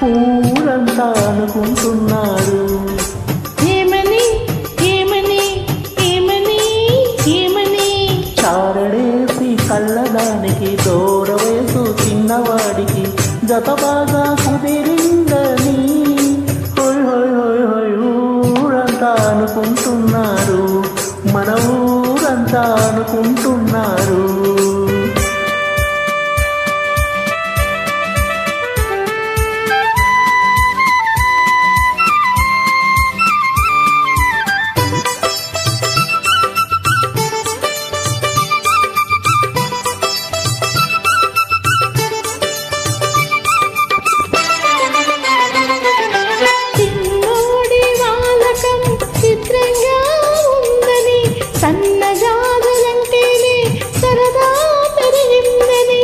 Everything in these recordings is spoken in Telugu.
ఊరంతా అనుకుంటున్నారు. ఏమని ఏమని ఏమని ఏమని చారడేసి కళ్ళదానికి దూరవేసు చిన్నవాడికి జత బాగా కుదిరిందని హోయ్ హోయ్ హోయ్ హోయ్ ఊరంతా అనుకుంటున్నారు. మన ఊరంతా అనుకుంటున్నారు. చిన్నోడి వాలకం చిత్రంగా ఉందని సన్నజాజులంటేనే సరదా పెరిగిందని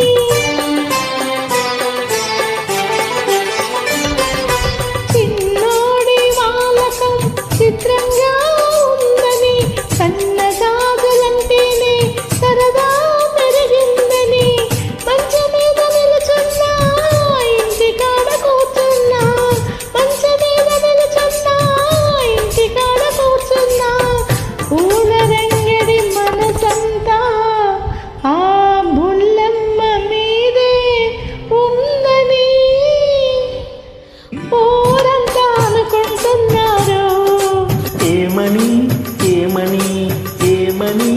చిన్నోడి వాలకం చిత్రంగా ఉందని సన్నజాజులంటేనే సరదా పెరిగిందని మంచం మీద నిలుచున్నా ఇంటి కాడ కూర్చున్నా మంచం మీద నిలుచున్నా ఇంటి కాడ కూర్చున్నా పూల రంగడి మనసంతా ఆ బుల్లమ్మ మీదే ఉందని ఊరంతా అనుకుంటున్నారు. ఏమని ఏమని ఏమని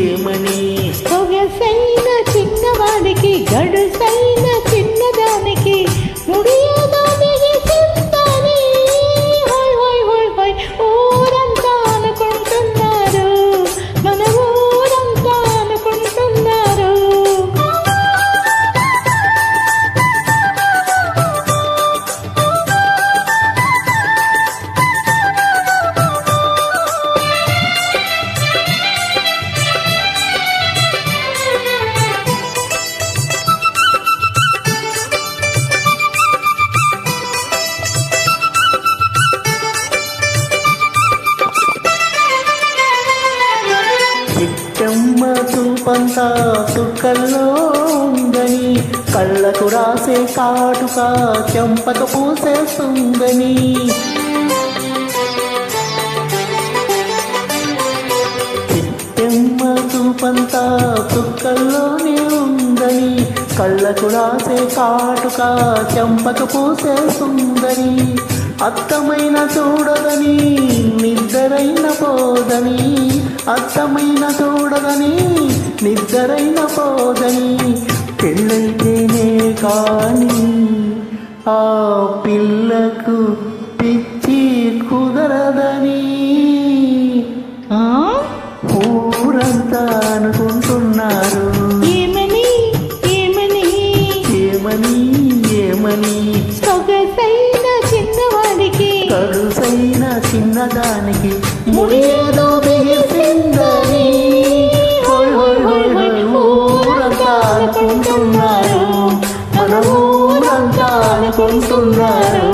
ఏమని సొగసైన చిన్నవాడికి గడుసైన చిన్నదానికి ముడియదో బిగిసిందని హోయ్ హోయ్ హోయ్ హోయ్ ఊరంతా అనుకుంటున్నారు. మన ఊరంతా అనుకుంటున్నారు. చిట్టమ్మ చూపంతా చుక్కల్లో ఉందని కళ్ళకు రాసే కాటుక చెంపకు పూసేస్తుందని చిట్టమ్మ చూపంతా చుక్కల్లోనే ఉందని కళ్ళకు రాసే కాటుక చెంపకు పూసేస్తుందని అత్తమైన చూడదని నిద్దరైన పోదని అత్తమైన చూడదని నిద్దరైన పోదని పెళ్ళైతేనే కాని ఆ పిల్లకు పిచ్చి కుదరదని ఊరంతా అనుకుంటున్నారు. ఏమని ఏమని ఏమని ఏమని సొగసైన చిన్నవాడికి కరుసైన చిన్నదానికి ముడియేదో బిగిసిందని హోయ్ హోయ్ హోయ్ హోయ్ ఊరంతా అనుకుంటున్నారు. మన ఊరంతా అనుకుంటున్నారు.